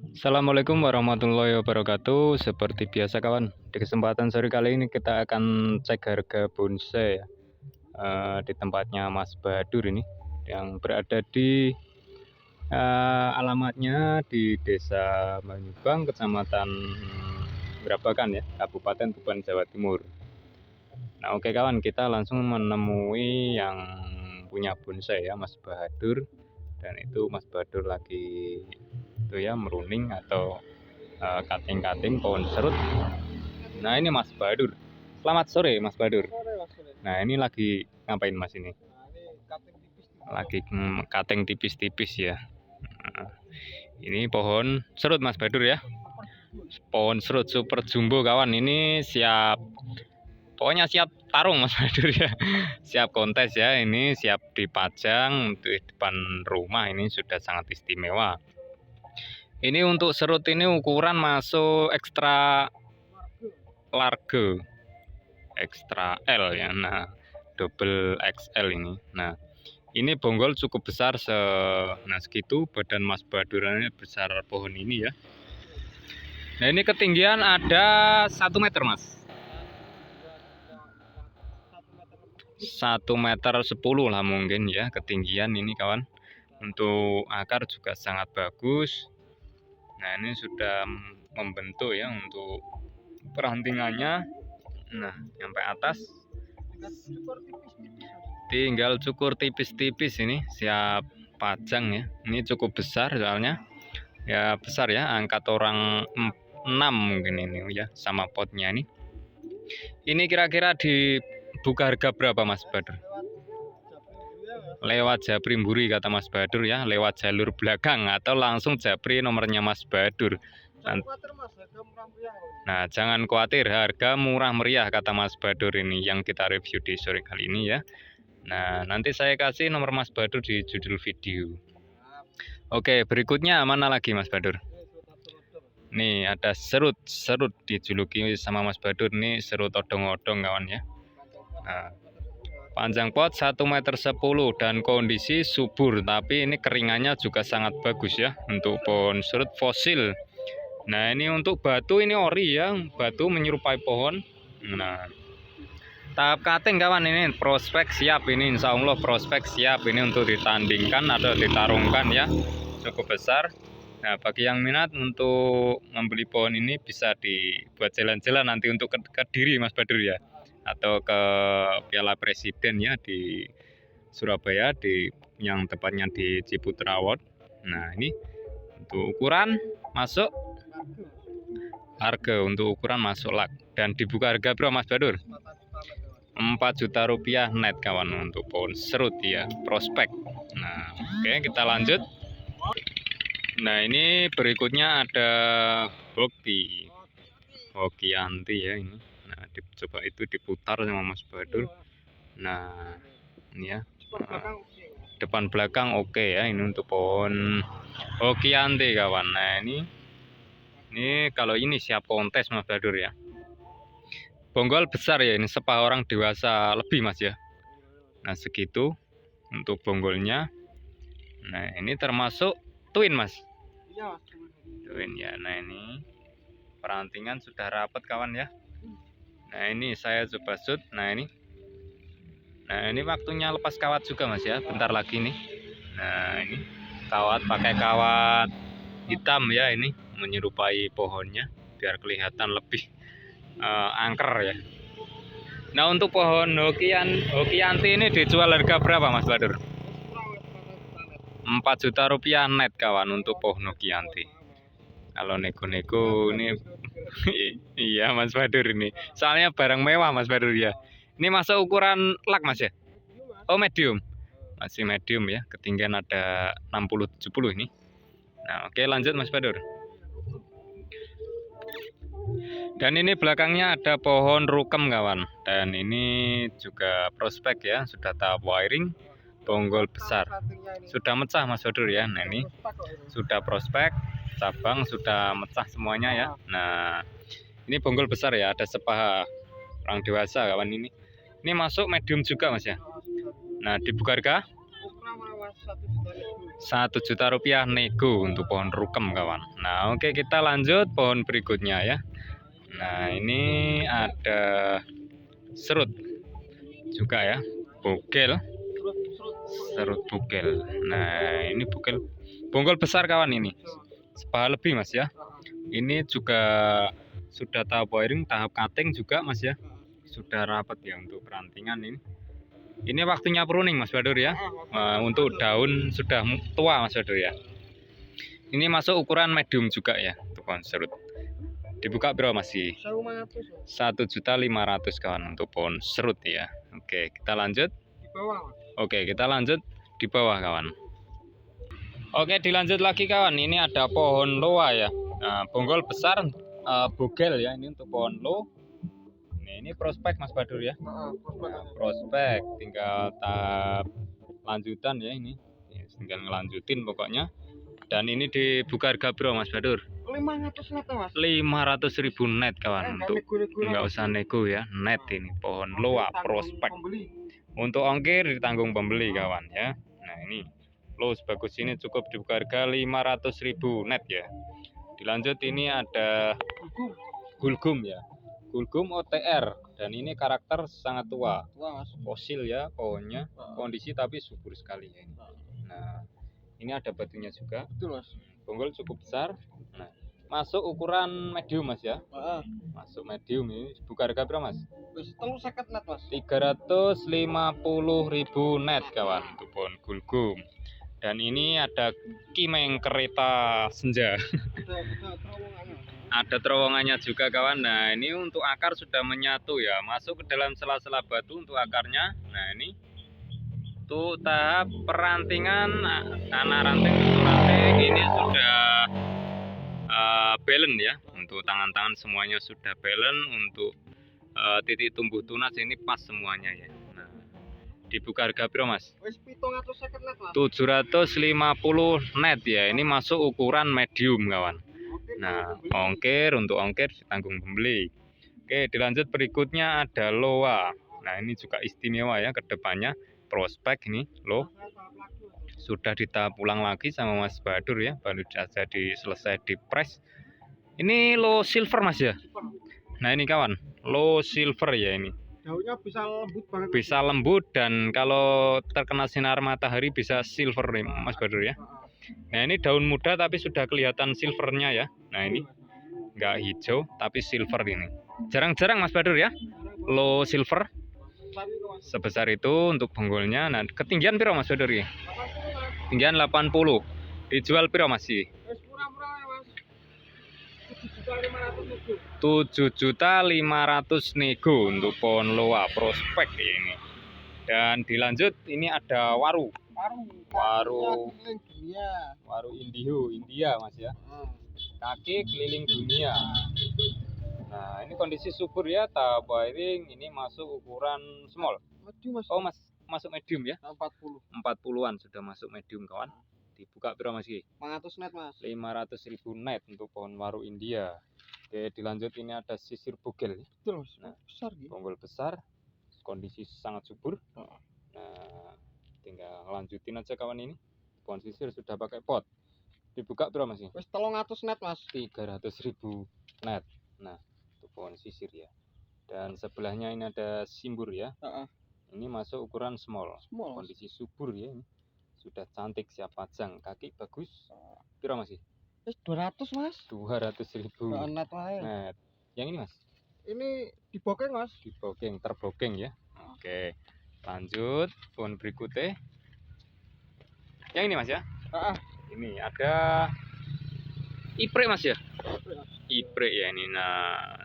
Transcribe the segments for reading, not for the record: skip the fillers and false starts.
Assalamualaikum warahmatullahi wabarakatuh. Seperti biasa kawan, di kesempatan sore kali ini kita akan cek harga bonsai ya, di tempatnya Mas Badur ini yang berada di alamatnya di Desa Banyubang, Kecamatan Brabakan ya, Kabupaten Tuban, Jawa Timur. Nah oke kawan, kita langsung menemui yang punya bonsai ya, Mas Badur. Dan itu Mas Badur lagi itu ya meruning atau kating-kating pohon serut. Nah ini Mas Badur. Selamat sore Mas Badur. Nah ini lagi ngapain Mas ini? Lagi kating tipis-tipis ya. Nah, ini pohon serut Mas Badur ya. Pohon serut super jumbo kawan. Ini siap, pokoknya siap tarung Mas Badur ya. Siap kontes ya. Ini siap dipajang untuk depan rumah. Ini sudah sangat istimewa. Ini untuk serut ini ukuran masuk ekstra large, ekstra L ya. Nah, double XL ini. Nah, ini bonggol cukup besar nah segitu badan Mas Badurannya besar pohon ini ya. Nah, ini ketinggian ada 1 meter Mas. 1,10 meter lah mungkin ya ketinggian ini kawan. Untuk akar juga sangat bagus. Nah ini sudah membentuk ya untuk perantingannya. Nah sampai atas tinggal cukur tipis-tipis, ini siap pajang ya. Ini cukup besar soalnya ya, besar ya, angkat orang 6 mungkin ini ya sama potnya ini. Ini kira-kira dibuka harga berapa Mas Badur? Lewat Japri Mburi kata Mas Badur ya, lewat jalur belakang atau langsung Japri nomornya Mas Badur. Nah jangan khawatir, harga murah meriah kata Mas Badur ini yang kita review di sore kali ini ya. Nah nanti saya kasih nomor Mas Badur di judul video. Oke, berikutnya mana lagi Mas Badur? Nih ada serut dijuluki sama Mas Badur nih serut odong-odong kawan ya. Nah, panjang pot 1,10 meter dan kondisi subur, tapi ini keringannya juga sangat bagus ya untuk pohon serut fosil. Nah ini untuk batu ini ori ya, batu menyerupai pohon. Nah tahap cutting kawan, ini prospek siap, ini insya Allah prospek siap ini untuk ditandingkan atau ditarungkan ya, cukup besar. Nah bagi yang minat untuk membeli pohon ini bisa dibuat jalan-jalan nanti untuk ke Kediri Mas Badur ya, atau ke Piala Presiden ya di Surabaya, yang tepatnya di Ciputra Award. Nah ini untuk ukuran masuk harga, untuk ukuran masuk lak, dan dibuka harga berapa Mas Badur? 4 juta rupiah net kawan untuk pohon serut ya, prospek. Nah oke kita lanjut. Nah ini berikutnya ada hoki anti ya ini. Nah coba itu diputar sama Mas Badur. Nah ini ya, depan belakang oke ya, ini untuk pohon hoki anti kawan. Nah ini kalau ini siap kontes Mas Badur ya. Bonggol besar ya, ini separuh orang dewasa lebih Mas ya. Nah segitu untuk bonggolnya. Nah ini termasuk twin Mas. Twin ya. Nah ini perantingan sudah rapat kawan ya. Nah ini saya coba shoot. Nah ini waktunya lepas kawat juga Mas ya, bentar lagi nih. Nah ini kawat, pakai kawat hitam ya, ini menyerupai pohonnya biar kelihatan lebih angker ya. Nah untuk pohon hokianti ini dijual harga berapa Mas Badur? 4 juta rupiah net kawan untuk pohon hokianti. Kalau nego-nego ini iya Mas Badur ini, soalnya barang mewah Mas Badur ya. Ini masuk ukuran lak Mas ya? Oh medium, masih medium ya, ketinggian ada 60-70 ini. Nah oke lanjut Mas Badur. Dan ini belakangnya ada pohon rukem kawan, dan ini juga prospek ya, sudah tahap wiring, bonggol besar, sudah mecah Mas Badur ya. Nah ini sudah prospek, cabang sudah mecah semuanya ya. Nah ini bonggol besar ya, ada sepaha orang dewasa kawan ini. Ini masuk medium juga Mas ya. Nah dibuka harga Rp1.000.000 nego untuk pohon rukem kawan. Nah oke, kita lanjut pohon berikutnya ya. Nah ini ada serut juga ya, bogel, serut bogel. Nah ini bogel bonggol besar kawan, ini sepaha lebih mas ya. Ini juga sudah tahap wiring, tahap cutting juga mas ya, sudah rapat ya untuk perantingan ini. Ini waktunya pruning Mas Badur ya. Untuk daun sudah tua Mas Badur ya. Ini masuk ukuran medium juga ya untuk pohon serut. Dibuka berapa masih? 1.500.000 kawan untuk pohon serut ya. Oke, kita lanjut. Di bawah. Oke, kita lanjut di bawah kawan. Oke, dilanjut lagi kawan. Ini ada pohon loa ya. Nah, bonggol besar, bogel ya. Ini untuk pohon lo. Ini prospek Mas Badur ya. Prospek, tinggal tahap lanjutan ya ini. Tinggal ngelanjutin pokoknya. Dan ini dibuka harga berapa Mas Badur? 500 net Mas. 500.000 net kawan. Untuk nggak usah nego ya, net ini pohon loa prospek. Untuk ongkir ditanggung pembeli kawan ya. Nah ini lo sebagus ini cukup dibuka harga 500.000 net ya. Dilanjut ini ada gulgum ya. Gulgum OTR, dan ini karakter sangat tua, fosil ya pohonnya, kondisi tapi subur sekali ya ini. Nah ini ada batunya juga. Betul Mas. Bonggol cukup besar. Nah masuk ukuran medium Mas ya. Masuk medium ini. Buka harga berapa Mas? 350 net Mas. 350.000 net kawan untuk pohon gulgum. Dan ini ada kimeng kereta senja. Ada terowongannya juga kawan. Nah ini untuk akar sudah menyatu ya, masuk ke dalam sela-sela batu untuk akarnya. Nah ini untuk tahap perantingan, anak ranting ini sudah balance ya. Untuk tangan-tangan semuanya sudah balance. Untuk titik tumbuh tunas ini pas semuanya ya. Nah dibuka harga berapa Mas? 750 net ya. Ini masuk ukuran medium kawan. Nah, ongkir, untuk ongkir ditanggung pembeli. Oke, dilanjut berikutnya ada loa. Nah, ini juga istimewa ya, kedepannya prospek ini lo sudah ditahap ulang lagi sama Mas Badur ya, baru saja selesai di press. Ini lo silver Mas ya. Nah, ini kawan, lo silver ya ini. Daunnya bisa lembut banget. Bisa lembut, dan kalau terkena sinar matahari bisa silver nih Mas Badur ya. Nah ini daun muda tapi sudah kelihatan silvernya ya. Nah ini nggak hijau tapi silver ini. Jarang-jarang Mas Badur ya. Low silver sebesar itu untuk bonggolnya. Nah ketinggian piro Mas Badur ya? Ketinggian 80. Dijual piro masih? 7.500.000 nego untuk pohon loa prospek ini. Dan dilanjut ini ada waru India Mas ya. Kaki keliling dunia. Nah ini kondisi subur ya, tahap wiring ini masuk ukuran small. Oh Mas, masuk medium ya. 40-an sudah masuk medium kawan. Dibuka berapa Mas? 500 net Mas. 500.000 net untuk pohon waru India. Oke, dilanjut ini ada sisir bogel. Betul Mas. Nah, besar gitu. Bonggol besar, kondisi sangat subur. Nah tinggal lanjutin aja kawan ini. Pohon sisir sudah pakai pot. Dibuka berapa Mas? Wis 300 net Mas. 300.000 net. Nah untuk pohon sisir ya. Dan sebelahnya ini ada simbur ya. Ini masuk ukuran small. Kondisi subur ya ini. Sudah cantik, siap pajang, kaki bagus. Piro Mas? 200 Mas. 200.000 net. Yang ini Mas? Ini dibokeng Mas. Dibokeng, terbokeng ya. Oke, lanjut pohon berikutnya. Yang ini Mas ya? Ini ada iprek Mas ya? Iprek ya ini. Nah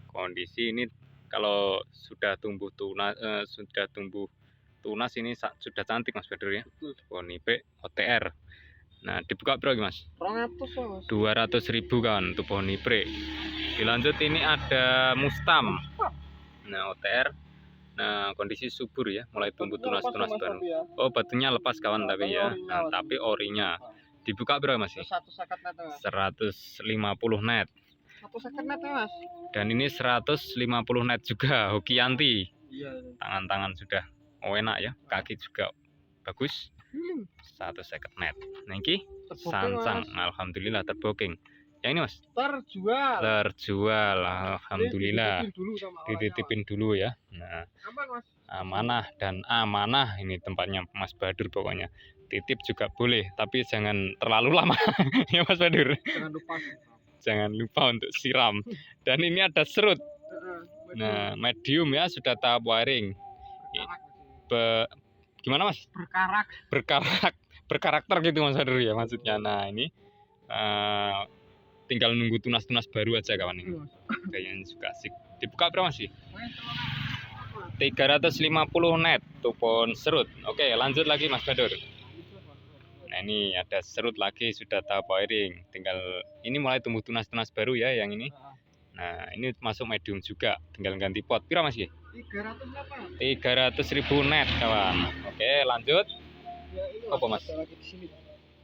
kondisi ini kalau sudah tumbuh tunas, ini sudah cantik Mas Badur ya. Pohon iprek OTR. Nah dibuka berapa Mas? 200 200.000 kan untuk pohon iprek. Dilanjut ini ada mustam. Nah OTR. Nah kondisi subur ya, mulai tumbuh tunas-tunas baru. Oh batunya lepas kawan tapi ya. Nah tapi orinya. Dibuka berapa Mas? 150 net. 150 net Mas. Dan ini 150 net juga, Hokianti. Iya. Tangan-tangan sudah enak ya, kaki juga bagus. Giling. 150 net. Nah iki Terboking, sancang, Mas. alhamdulillah terboking. Yang ini Mas Terjual. terjual, alhamdulillah. Dititipin dulu sama orangnya, Dititipin dulu ya. Nah, Mas. Aman, Mas. amanah dan amanah ini tempatnya Mas Badur pokoknya. Titip juga boleh, tapi jangan terlalu lama ya Mas Badur. Jangan lupa. Jangan lupa untuk siram. Dan ini ada serut. Nah, medium ya, sudah tahap wiring. Gimana Mas? Berkarakter gitu Mas Badur ya maksudnya. Nah, ini tinggal nunggu tunas-tunas baru aja kawan ini. Kayaknya suka asik. Dibuka berapa sih? 350 net tupon serut. Oke, lanjut lagi Mas Badur. Nah, ini ada serut lagi sudah tahap wiring. Tinggal ini mulai tumbuh tunas-tunas baru ya yang ini. Nah, ini masuk medium juga. Tinggal ganti pot. Pira Mas Ki? 300.000 net kawan. Oke, lanjut. Apa Mas?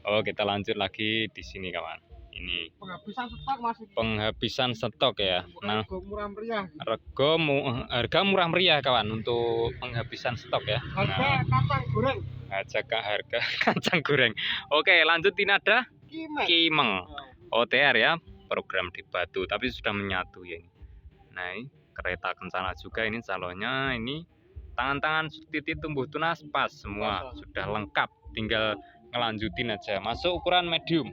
Oh, kita lanjut lagi di sini kawan. Ini Penghabisan stok Mas. penghabisan stok ya. Nah, Harga murah meriah. harga murah meriah kawan untuk penghabisan stok ya. Harga kacang goreng. Harga kacang goreng. Oke, lanjut ini ada Kimeng OTR ya, program di Batu tapi sudah menyatu ya ini. Nah, ini kereta kencana juga ini calonnya. Ini tangan-tangan titik tumbuh tunas pas semua, sudah lengkap, tinggal ngelanjutin aja. Masuk ukuran medium.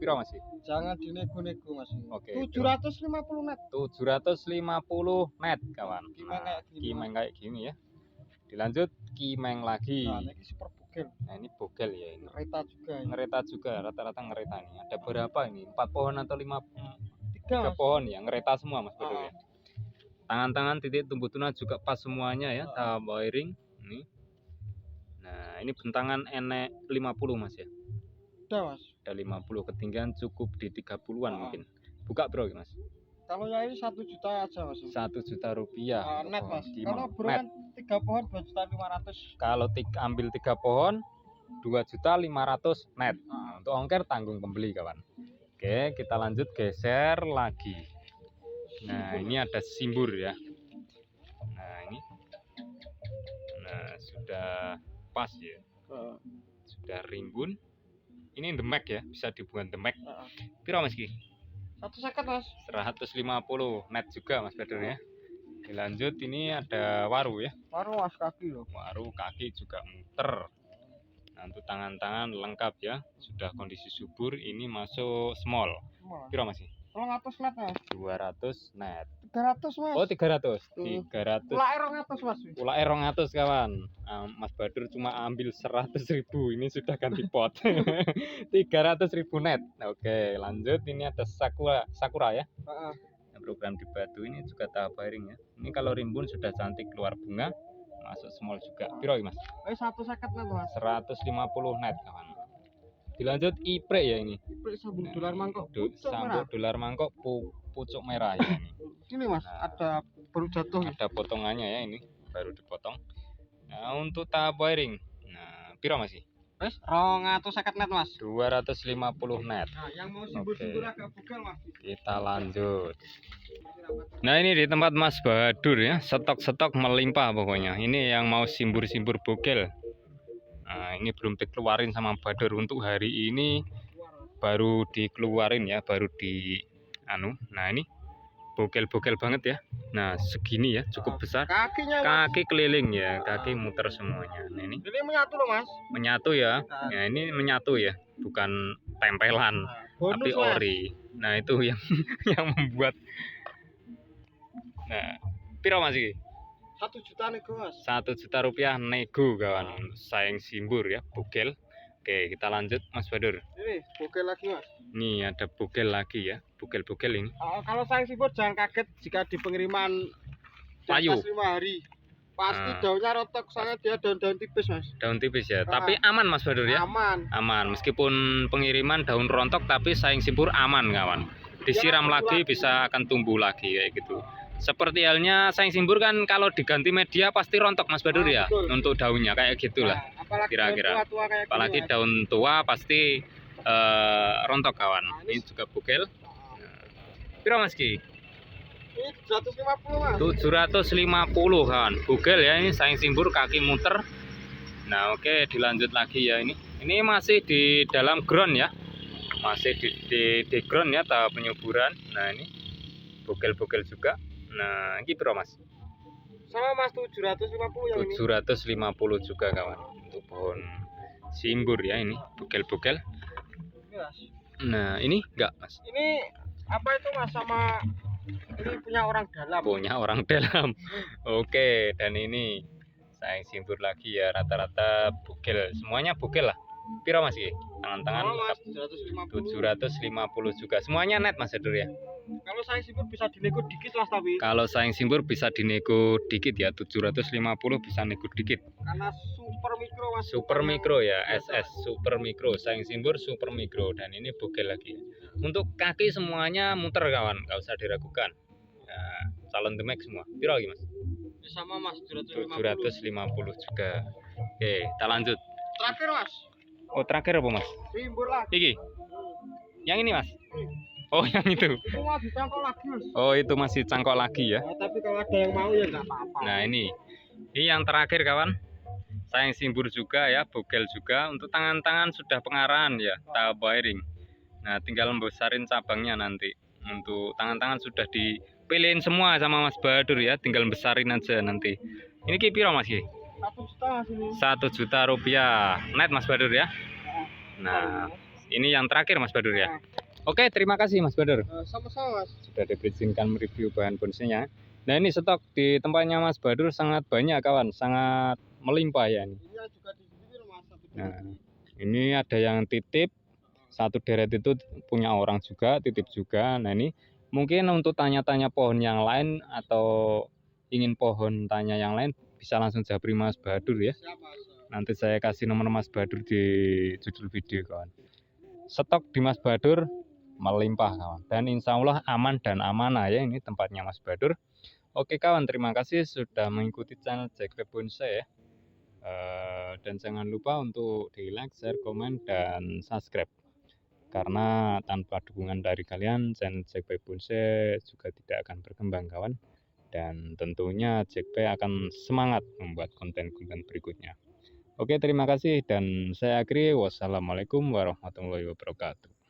Piro Mas? Jangan dinego-nego Mas. Oke. 750 net. 750 net kawan. Kimeng kayak gini, Kimeng kayak gini ya. Dilanjut Kimeng lagi. Nah, ini super bogel. Nah, ini bogel ya ini. Kereta juga. Ini. Ngereta juga, rata-rata ngereta nih. Ada berapa ini? 4 pohon atau 3 Mas. pohon ya, ngereta semua Mas Badur ya. Tangan-tangan titik tumbuh tunas juga pas semuanya ya, tahap wiring ini. Nah, ini bentangan enek 50 Mas ya. Udah Mas. Ada 50, ketinggian cukup di 30-an mungkin. Buka bro Mas. Kalau yang ini 1 juta aja Mas. 1 juta rupiah. Net Mas. Kalau Net. beruang 3 pohon 2.500.000. Kalau ambil 3 pohon 2.500.000 net. Untuk ongkir tanggung pembeli kawan. Oke, kita lanjut geser lagi. Nah, ini ada simbur ya. Nah, ini. Nah, sudah pas ya. Sudah rimbun. Ini demek ya, bisa dibuat demek. Piro Mas Ki? 150 Mas. 150 net juga Mas Badur ya. Dilanjut ini ada waru ya. Waru Mas kaki loh. Waru kaki juga muter. Nah, untuk tangan-tangan lengkap ya. Sudah kondisi subur. Ini masuk small. Piro Mas Ki? 200 net Mas. 200 net. 300 Mas. Oh 300. 300. Ulake 200 Mas. Ulake 200 kawan. Mas Badur cuma ambil 100.000. Ini sudah ganti pot. 300.000 net. Oke, lanjut ini ada sakura ya. Program di Batu ini juga tahap wiring ya. Ini kalau rimbun sudah cantik keluar bunga. Masuk small juga. Piro Mas? 150 net Mas. 150 net kawan. Dilanjut ipre ya ini. Ipre sabun dolar mangkok. Sambut dolar mangkok pucuk merah ya ini. Ini Mas, ada baru jatuh. Ada potongannya ya ini, baru dipotong. Nah, untuk tahap wiring. Nah, piro Mas? Wes 250 net Mas. 250 net. Nah, yang mau simbur-simbur agak bogel Mas. Kita lanjut. Nah, ini di tempat Mas Badur ya, stok-stok melimpah pokoknya. Ini yang mau simbur-simbur bogel. Nah, ini belum dikeluarin sama Badur untuk hari ini, baru dikeluarin ya, baru di Nah, ini bogel-bogel banget ya. Nah, segini ya, cukup besar. Kakinya kaki keliling ya, kaki muter semuanya. Nah, ini menyatu loh Mas. menyatu ya. Nah, ini menyatu ya, bukan tempelan, tapi ori. Nah, itu yang yang membuat. Nah, piro Mas iki? 1 juta nego Mas. 1 juta rupiah nego kawan. Sayang simbur ya, bogel. Oke, kita lanjut Mas Badur. Ini bogel lagi Mas. Nih ada bogel lagi ya, bogel-bogel ini. Kalau sayang simbur jangan kaget jika di pengiriman Payu. 5 hari. Pasti daunnya rontok, soalnya dia daun-daun tipis Mas. Daun tipis ya, tapi aman Mas Badur ya. Aman, meskipun pengiriman daun rontok tapi sayang simbur aman kawan. Disiram lagi bisa akan tumbuh lagi kayak gitu. Seperti halnya sayang simbur kan kalau diganti media pasti rontok Mas Badur ya. Betul. Untuk daunnya kayak gitulah. Kira-kira. Apalagi daun tua pasti rontok kawan. Ini juga bogel. Piro Mas Ki? Ini 750 Mas. 750 kawan. Bogel ya, ini sayang simbur kaki muter. Nah oke, dilanjut lagi ya ini. Ini masih di dalam ground ya. Masih di ground ya tahap penyuburan. Nah ini bugel-bugel juga. Nah ini bro mas. Sama Mas 750 yang ini. 750 juga kawan. Untuk pohon simbur ya ini bugel-bugel. Mas. Nah ini enggak mas. Ini apa itu Mas sama ini punya orang dalam. Punya orang dalam. Oke, dan ini saya simbur lagi ya rata-rata bugel. Semuanya bugel lah. Piro mas ini? Tangan-tangan Oh, Mas, 750 juga. Semuanya net mas Adur ya. Kalau saya sibuk bisa dinego dikit Mas tapi. Kalau sayang simbur bisa dinego dikit ya, 750 bisa nego dikit. Karena super mikro Mas. Super mikro ya, SS super mikro, sayang simbur super mikro dan ini bugel lagi. Untuk kaki semuanya muter kawan, nggak usah diragukan. Ya, calon demek semua. Piro lagi mas? Sama Mas 750. 750 juga. Oke, kita lanjut. Terakhir Mas. Oh terakhir apa mas? Simbur lagi. Iki, yang ini mas? Oh yang itu. Itu mau dicangkok lagi Mas. Oh itu masih cangkok lagi ya. Ya, tapi kalau ada yang mau ya nggak apa-apa. Nah ini yang terakhir kawan. Sayang simbur juga ya, bugel juga. Untuk tangan-tangan sudah pengarahan ya, tahap wiring. Nah tinggal membesarin cabangnya nanti. Untuk tangan-tangan sudah dipilihin semua sama Mas Bahadur ya, tinggal besarin aja nanti. Ini piro Mas Ki? 1 juta Mas ini. 1 juta rupiah net Mas Bahadur ya. Nah ini yang terakhir Mas Bahadur ya. Oke terima kasih Mas Bahadur. Sama-sama Mas. Sudah diberikan mereview bahan bonsainya. Nah ini stok di tempatnya Mas Bahadur sangat banyak kawan, sangat melimpah ya ini. Ini juga di sini loh Mas. Nah ini ada yang titip, satu deret itu punya orang juga, titip juga. Nah ini mungkin untuk tanya-tanya pohon yang lain atau ingin pohon tanya yang lain bisa langsung japri Mas Bahadur ya. Nanti saya kasih nomor Mas Bahadur di judul video kawan. Stok di Mas Bahadur melimpah kawan, dan insya Allah aman dan amanah ya ini tempatnya Mas Bahadur. Oke kawan, terima kasih sudah mengikuti channel JKP Bonsai ya. Dan jangan lupa untuk di like, share, komen, dan subscribe. Karena tanpa dukungan dari kalian, channel JKP Bonsai juga tidak akan berkembang kawan. Dan tentunya JKP akan semangat membuat konten-konten berikutnya. Oke terima kasih dan saya akhiri. Wassalamualaikum warahmatullahi wabarakatuh.